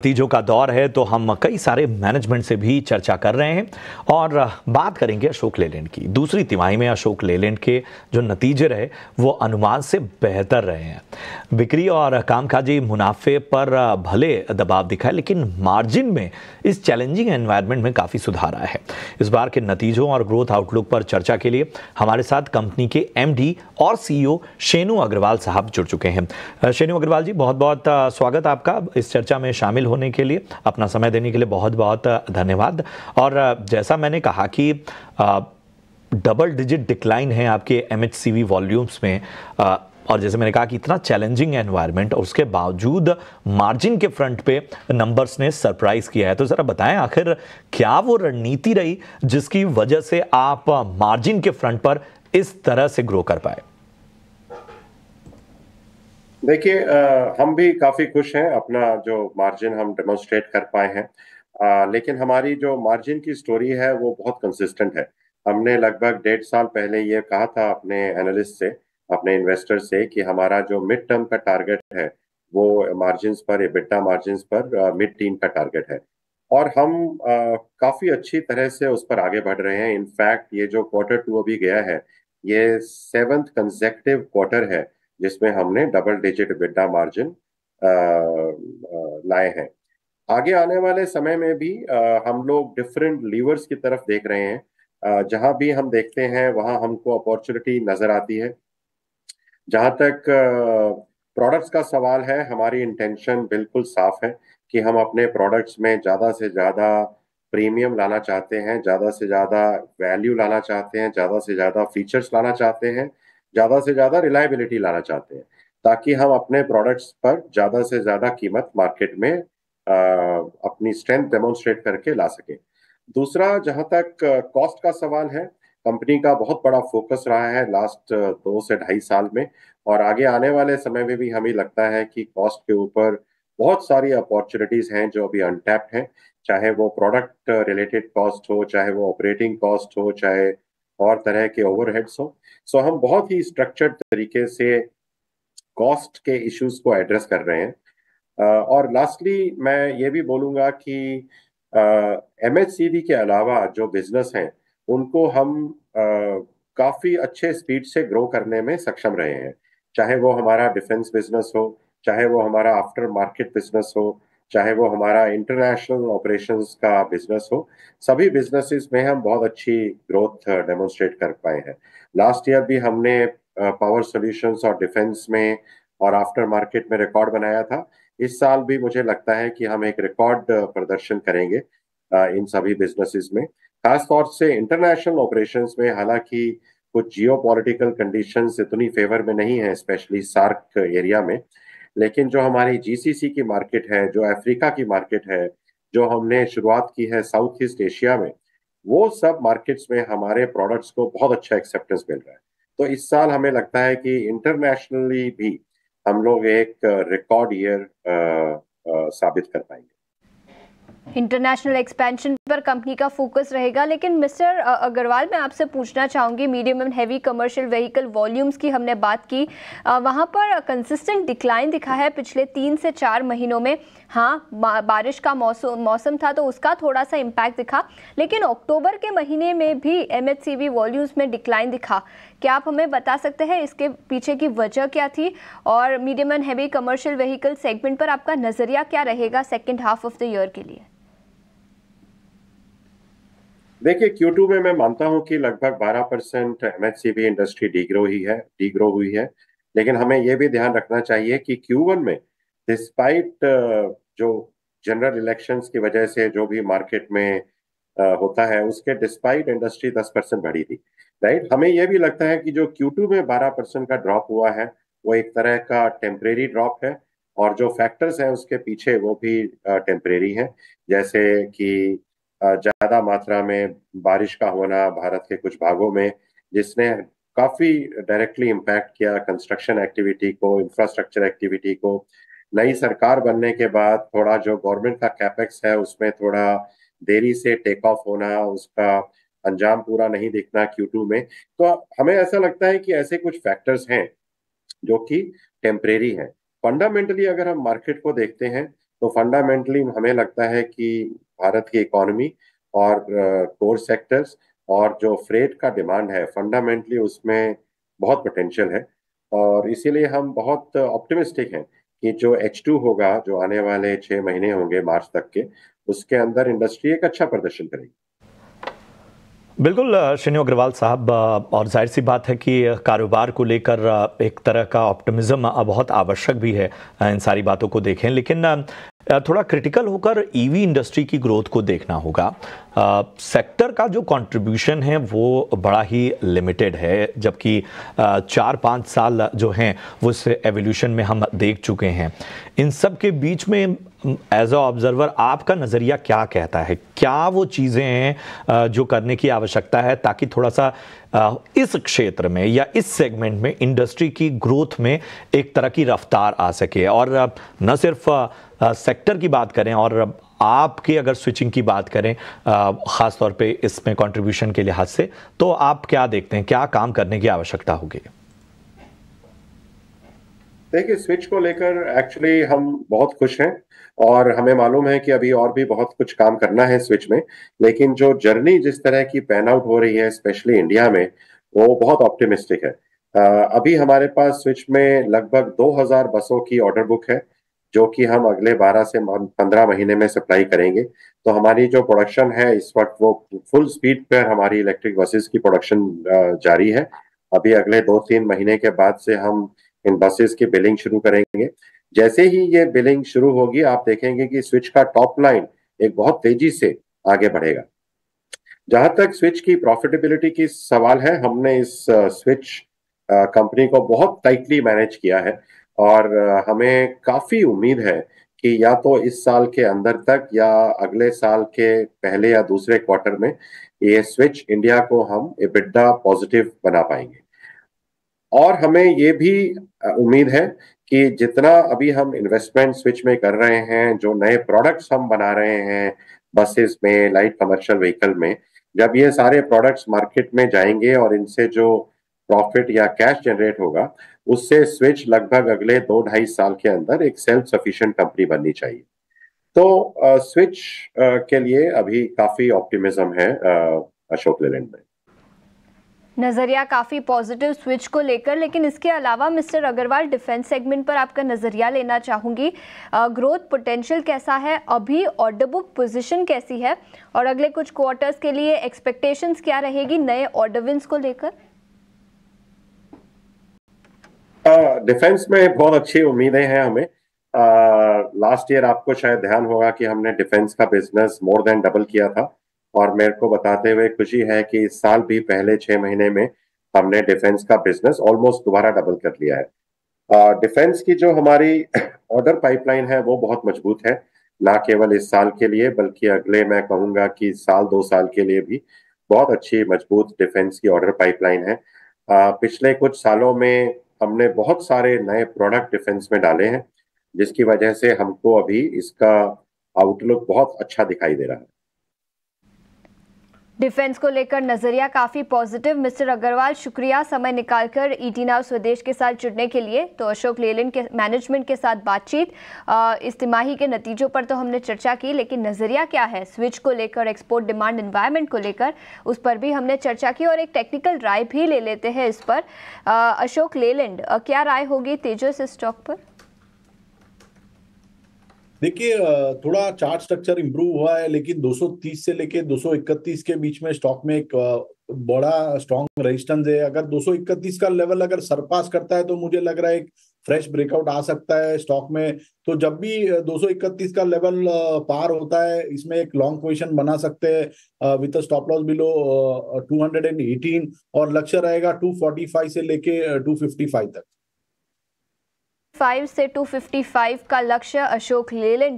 नतीजों का दौर है तो हम कई सारे मैनेजमेंट से भी चर्चा कर रहे हैं और बात करेंगे अशोक लेलैंड की। दूसरी तिमाही में अशोक लेलैंड के जो नतीजे रहे वो अनुमान से बेहतर रहे हैं। बिक्री और कामकाजी मुनाफे पर भले दबाव दिखा है, लेकिन मार्जिन में इस चैलेंजिंग एनवायरनमेंट में काफ़ी सुधार आया है। इस बार के नतीजों और ग्रोथ आउटलुक पर चर्चा के लिए हमारे साथ कंपनी के एमडी और सीईओ शेनु अग्रवाल साहब जुड़ चुके हैं। शेनु अग्रवाल जी, बहुत बहुत स्वागत आपका इस चर्चा में शामिल होने के लिए, अपना समय देने के लिए बहुत बहुत धन्यवाद। और जैसा मैंने कहा कि डबल डिजिट डिक्लाइन है आपके एमएचसीवी वॉल्यूम्स में, और जैसे मैंने कहा कि इतना चैलेंजिंग एनवायरनमेंट और उसके बावजूद मार्जिन के फ्रंट पे नंबर्स ने सरप्राइज किया है। तो जरा बताएं आखिर क्या वो रणनीति रही जिसकी वजह से आप मार्जिन के फ्रंट पर इस तरह से ग्रो कर पाए? देखिए, हम भी काफी खुश हैं अपना जो मार्जिन हम डेमोन्स्ट्रेट कर पाए हैं। लेकिन हमारी जो मार्जिन की स्टोरी है वो बहुत कंसिस्टेंट है। हमने लगभग 1.5 साल पहले ये कहा था अपने एनालिस्ट से, अपने इन्वेस्टर से, कि हमारा जो मिड टर्म का टारगेट है वो मार्जिन्स पर, एबिटा मार्जिन्स पर मिड टीन का टारगेट है। और हम काफी अच्छी तरह से उस पर आगे बढ़ रहे हैं। इनफैक्ट ये जो Q2 अभी गया है, ये 7th कंसेक्टिव क्वार्टर है जिसमें हमने डबल डिजिट EBITDA मार्जिन लाए हैं। आगे आने वाले समय में भी हम लोग डिफरेंट लीवर्स की तरफ देख रहे हैं। जहां भी हम देखते हैं वहां हमको अपॉर्चुनिटी नजर आती है। जहां तक प्रोडक्ट्स का सवाल है, हमारी इंटेंशन बिल्कुल साफ है कि हम अपने प्रोडक्ट्स में ज्यादा से ज्यादा प्रीमियम लाना चाहते हैं, ज्यादा से ज्यादा वैल्यू लाना चाहते हैं, ज्यादा से ज्यादा फीचर्स लाना चाहते हैं, ज्यादा से ज्यादा रिलायबिलिटी लाना चाहते हैं, ताकि हम अपने प्रोडक्ट्स पर ज्यादा से ज्यादा कीमत मार्केट में अपनी स्ट्रेंथ डेमोन्स्ट्रेट करके ला सके। दूसरा, जहां तक कॉस्ट का सवाल है, कंपनी का बहुत बड़ा फोकस रहा है लास्ट 2 से 2.5 साल में, और आगे आने वाले समय में भी हमें लगता है कि कॉस्ट के ऊपर बहुत सारी अपॉर्चुनिटीज हैं जो अभी अनटैप्ड हैं। चाहे वो प्रोडक्ट रिलेटेड कॉस्ट हो, चाहे वो ऑपरेटिंग कॉस्ट हो, चाहे और तरह के ओवरहेड्स हो। सो हम बहुत ही स्ट्रक्चर्ड तरीके से कॉस्ट के इश्यूज को एड्रेस कर रहे हैं। और लास्टली मैं ये भी बोलूंगा कि एमएचसीवी के अलावा जो बिजनेस हैं उनको हम काफी अच्छे स्पीड से ग्रो करने में सक्षम रहे हैं। चाहे वो हमारा डिफेंस बिजनेस हो, चाहे वो हमारा आफ्टर मार्केट बिजनेस हो, चाहे वो हमारा इंटरनेशनल ऑपरेशंस का बिजनेस हो, सभी बिजनेसेस में हम बहुत अच्छी ग्रोथ डेमोन्स्ट्रेट कर पाए हैं। लास्ट ईयर भी हमने पावर सॉल्यूशंस और डिफेंस में और आफ्टर मार्केट में रिकॉर्ड बनाया था। इस साल भी मुझे लगता है कि हम एक रिकॉर्ड प्रदर्शन करेंगे इन सभी बिजनेसेस में। खास तौर से इंटरनेशनल ऑपरेशंस में, हालांकि कुछ जियो पॉलिटिकल कंडीशंस इतनी फेवर में नहीं है, स्पेशली सार्क एरिया में, लेकिन जो हमारी जीसीसी की मार्केट है, जो अफ्रीका की मार्केट है, जो हमने शुरुआत की है साउथ ईस्ट एशिया में, वो सब मार्केट्स में हमारे प्रोडक्ट्स को बहुत अच्छा एक्सेप्टेंस मिल रहा है। तो इस साल हमें लगता है कि इंटरनेशनली भी हम लोग एक रिकॉर्ड ईयर साबित कर पाएंगे। इंटरनेशनल एक्सपेंशन पर कंपनी का फोकस रहेगा, लेकिन मिस्टर अग्रवाल, मैं आपसे पूछना चाहूँगी, medium and heavy commercial vehicle volumes की हमने बात की, वहाँ पर कंसिस्टेंट डिक्लाइन दिखा है पिछले 3 से 4 महीनों में। हाँ, बारिश का मौसम था तो उसका थोड़ा सा इम्पैक्ट दिखा, लेकिन अक्टूबर के महीने में भी एमएचसीवी वॉल्यूम्स में डिक्लाइन दिखा। क्या आप हमें बता सकते हैं इसके पीछे की वजह क्या थी, और medium and heavy commercial vehicle segment पर आपका नजरिया क्या रहेगा second half of the year के लिए? देखिए, Q2 में मैं मानता हूं कि लगभग 12% एमएचसीवी इंडस्ट्री डीग्रो हुई है। लेकिन हमें यह भी ध्यान रखना चाहिए कि Q1 में, डिस्पाइट जो जनरल इलेक्शंस की वजह से जो भी मार्केट में होता है, उसके डिस्पाइट इंडस्ट्री 10% बढ़ी थी। राइट, हमें यह भी लगता है कि जो Q2 में 12% का ड्रॉप हुआ है वो एक तरह का टेम्परेरी ड्रॉप है, और जो फैक्टर्स हैं उसके पीछे वो भी टेम्परेरी हैं। जैसे कि ज्यादा मात्रा में बारिश का होना भारत के कुछ भागों में, जिसने काफी डायरेक्टली इम्पैक्ट किया कंस्ट्रक्शन एक्टिविटी को, इंफ्रास्ट्रक्चर एक्टिविटी को। नई सरकार बनने के बाद थोड़ा जो गवर्नमेंट का कैपेक्स है उसमें थोड़ा देरी से टेक ऑफ होना, उसका अंजाम पूरा नहीं दिखना Q2 में। तो हमें ऐसा लगता है कि ऐसे कुछ फैक्टर्स हैं जो कि टेम्परेरी हैं। फंडामेंटली अगर हम मार्केट को देखते हैं तो फंडामेंटली हमें लगता है कि भारत की इकोनॉमी और कोर सेक्टर्स और जो फ्रेट का डिमांड है फंडामेंटली उसमें बहुत पोटेंशियल है। और इसीलिए हम बहुत ऑप्टिमिस्टिक हैं कि जो H2 होगा, जो आने वाले 6 महीने होंगे मार्च तक के, उसके अंदर इंडस्ट्री एक अच्छा प्रदर्शन करेगी। बिल्कुल श्रेनु अग्रवाल साहब, और जाहिर सी बात है कि कारोबार को लेकर एक तरह का ऑप्टिमिज्म बहुत आवश्यक भी है। इन सारी बातों को देखें, लेकिन थोड़ा क्रिटिकल होकर ईवी इंडस्ट्री की ग्रोथ को देखना होगा। सेक्टर का जो कंट्रीब्यूशन है वो बड़ा ही लिमिटेड है, जबकि 4-5 साल जो हैं वो इस एवोल्यूशन में हम देख चुके हैं। इन सब के बीच में एज अ ऑब्जर्वर आपका नज़रिया क्या कहता है? क्या वो चीज़ें हैं जो करने की आवश्यकता है ताकि थोड़ा सा इस क्षेत्र में या इस सेगमेंट में इंडस्ट्री की ग्रोथ में एक तरह की रफ्तार आ सके? और न सिर्फ सेक्टर की बात करें, और आपकी अगर स्विचिंग की बात करें ख़ास तौर पे इसमें कंट्रीब्यूशन के लिहाज से, तो आप क्या देखते हैं, क्या काम करने की आवश्यकता होगी? देखिए, स्विच को लेकर एक्चुअली हम बहुत खुश हैं और हमें मालूम है कि अभी और भी बहुत कुछ काम करना है स्विच में, लेकिन जो जर्नी जिस तरह की पैन आउट हो रही है स्पेशली इंडिया में, वो बहुत ऑप्टिमिस्टिक है। अभी हमारे पास स्विच में लगभग 2000 बसों की ऑर्डर बुक है, जो कि हम अगले 12 से 15 महीने में सप्लाई करेंगे। तो हमारी जो प्रोडक्शन है इस वक्त वो फुल स्पीड पर हमारी इलेक्ट्रिक बसेस की प्रोडक्शन जारी है। अभी अगले 2-3 महीने के बाद से हम इन बसेस की बिलिंग शुरू करेंगे। जैसे ही ये बिलिंग शुरू होगी, आप देखेंगे कि स्विच का टॉप लाइन एक बहुत तेजी से आगे बढ़ेगा। जहां तक स्विच की प्रॉफिटेबिलिटी की सवाल है, हमने इस स्विच कंपनी को बहुत टाइटली मैनेज किया है और हमें काफी उम्मीद है कि या तो इस साल के अंदर तक या अगले साल के पहले या दूसरे क्वार्टर में ये स्विच इंडिया को हम EBITDA पॉजिटिव बना पाएंगे। और हमें ये भी उम्मीद है कि जितना अभी हम इन्वेस्टमेंट स्विच में कर रहे हैं, जो नए प्रोडक्ट्स हम बना रहे हैं बसेस में, लाइट कमर्शियल व्हीकल में, जब ये सारे प्रोडक्ट्स मार्केट में जाएंगे और इनसे जो प्रॉफिट या कैश जनरेट होगा, उससे स्विच लगभग अगले 2-2.5 साल के अंदर एक सेल्फ सफिशिएंट कंपनी बननी चाहिए। तो स्विच के लिए अभी काफी ऑप्टिमिज्म है अशोक लेलैंड में। नज़रिया काफ़ी पॉजिटिव स्विच को लेकर, लेकिन इसके अलावा मिस्टर अग्रवाल, डिफेंस सेगमेंट पर आपका नज़रिया लेना चाहूँगी। ग्रोथ पोटेंशियल कैसा है अभी, ऑर्डर बुक पोजीशन कैसी है, और अगले कुछ क्वार्टर्स के लिए एक्सपेक्टेशंस क्या रहेगी नए ऑर्डर विंस को लेकर? डिफेंस में बहुत अच्छी उम्मीदें हैं हमें। लास्ट ईयर आपको शायद ध्यान होगा कि हमने डिफेंस का बिजनेस मोर देन डबल किया था, और मेरे को बताते हुए खुशी है कि इस साल भी पहले 6 महीने में हमने डिफेंस का बिजनेस ऑलमोस्ट दोबारा डबल कर लिया है। डिफेंस की जो हमारी ऑर्डर पाइपलाइन है वो बहुत मजबूत है, ना केवल इस साल के लिए बल्कि अगले, मैं कहूंगा कि 1-2 साल के लिए भी बहुत अच्छी मजबूत डिफेंस की ऑर्डर पाइपलाइन है। पिछले कुछ सालों में हमने बहुत सारे नए प्रोडक्ट डिफेंस में डाले हैं, जिसकी वजह से हमको अभी इसका आउटलुक बहुत अच्छा दिखाई दे रहा है। डिफेंस को लेकर नजरिया काफी पॉजिटिव। मिस्टर अग्रवाल, शुक्रिया समय निकालकर ET नाउ स्वदेश के साथ जुड़ने के लिए। तो अशोक लेलैंड के मैनेजमेंट के साथ बातचीत, इस तिमाही के नतीजों पर तो हमने चर्चा की, लेकिन नजरिया क्या है स्विच को लेकर, एक्सपोर्ट डिमांड एनवायरनमेंट को लेकर, उस पर भी हमने चर्चा की और एक टेक्निकल राय भी ले लेते हैं इस पर। अशोक लेलैंड, क्या राय होगी तेजस स्टॉक पर? देखिए, थोड़ा चार्ट स्ट्रक्चर इंप्रूव हुआ है, लेकिन 230 से लेके 231 के बीच में स्टॉक में एक बड़ा स्ट्रॉन्ग रेजिस्टेंस है। अगर 231 का लेवल अगर सरपास करता है तो मुझे लग रहा है एक फ्रेश ब्रेकआउट आ सकता है स्टॉक में। तो जब भी 231 का लेवल पार होता है, इसमें एक लॉन्ग पोजीशन बना सकते हैं विद स्टॉप लॉस बिलो 218, और लक्ष्य रहेगा 245 से लेके 255 तक। 5 से 255 का लक्ष्य अशोक लेलैंड